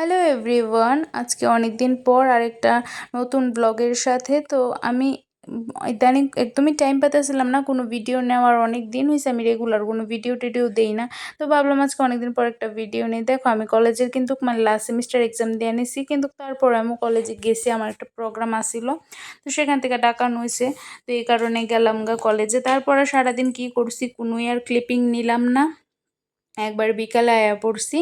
Hello everyone, আজকে অনেক দিন পর আরেকটা নতুন ব্লগের সাথে। তো আমি ইদানিং একদমই টাইম পাইতেছিলাম না কোনো ভিডিও নেওয়ার। অনেক দিন হয়েছে আমি রেগুলার কোনো ভিডিও টিডিও দেই না। তো ভাবলাম আজকে অনেকদিন পর একটা ভিডিও নেই। দেখো আমি কলেজের কিন্তু মানে লাস্ট সেমিস্টার এক্সাম দিয়ে নিছি, কিন্তু তারপরে আমি কলেজে গেছি, আমার একটা প্রোগ্রাম আসিল, তো সেখান থেকে ডাকানো হয়েছে। তো এই কারণে গেলাম গা কলেজে। তারপরে সারাদিন কি করছি কোনো আর ক্লিপিং নিলাম না, একবার বিকালে আয়া পড়ছি।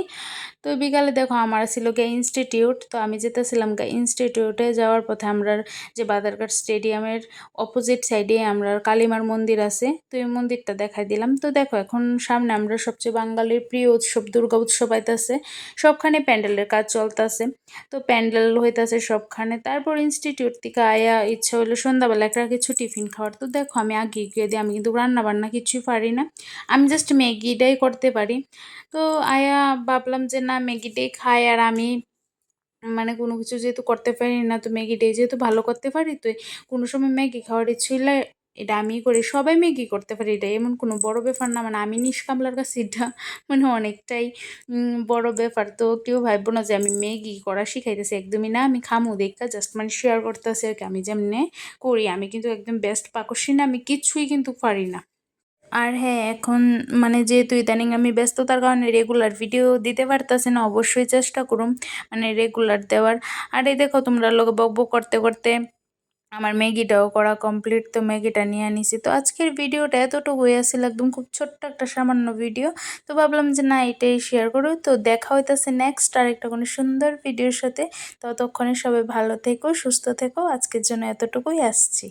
তো বিকালে দেখো আমার ছিল গিয়ে ইনস্টিটিউট, তো আমি যেতেছিলাম গা ইনস্টিটিউটে। যাওয়ার পথে আমরা যে বাদারঘাট স্টেডিয়ামের অপোজিট সাইডে আমরা কালীমার মন্দির আছে, তো এই মন্দিরটা দেখাই দিলাম। তো দেখো এখন সামনে আমরা সবচেয়ে বাঙালির প্রিয় উৎসব দুর্গা উৎসব আইতাছে, সবখানে প্যান্ডেলের কাজ চলতেছে। তো প্যান্ডেল হইতাছে সবখানে। তারপর ইনস্টিটিউট থেকে আয়া ইচ্ছা হইলো সন্ধ্যাবেলা একটা কিছু টিফিন খাওয়ার। তো দেখো আমি আগে গিয়ে দিই, আমি কিন্তু রান্না বান্না কিছুই পারি না, আমি জাস্ট ম্যাগিটাই করতে পারি। তো আয়া ভাবলাম যে না ম্যাগিটাই খাই, আর আমি মানে কোনো কিছু যেহেতু করতে পারি না, তো ম্যাগিটাই যেহেতু ভালো করতে পারি, তো কোনো সময় ম্যাগি খাওয়ার ইচ্ছে হইলে এটা আমি করি। সবাই ম্যাগি করতে পারি, এটা এমন কোনো বড় ব্যাপার না। মানে আমি নিষ্কামলার কাছে এটা মানে অনেকটাই বড় ব্যাপার। তো কেউ ভাববো না যে আমি ম্যাগি করা শিখাইতেছি, একদমই না। আমি খামু দেখা জাস্ট মানে শেয়ার করতেছি আর কি, আমি যেমনে করি। আমি কিন্তু একদম বেস্ট পাকসী না, আমি কিছুই কিন্তু পারি না। আর হ্যাঁ, এখন মানে যেহেতু ইদানিং আমি ব্যস্ততার কারণে রেগুলার ভিডিও দিতে পারতাছি না, অবশ্যই চেষ্টা করুম মানে রেগুলার দেওয়ার। আর এই দেখো তোমরা লোক বকবক করতে করতে আমার ম্যাগিটাও করা কমপ্লিট, তো ম্যাগিটা নিয়ে নিছি। তো আজকের ভিডিওটা এতটুকু আসলে একদম খুব ছোট্ট একটা সামান্য ভিডিও। তো ভাবলাম যে না এটাই শেয়ার করো। তো দেখা হইতাছে নেক্সট আর একটা কোনো সুন্দর ভিডিওর সাথে। ততক্ষণে সবাই ভালো থেকো, সুস্থ থেকো। আজকের জন্য এতটুকুই, আসছি।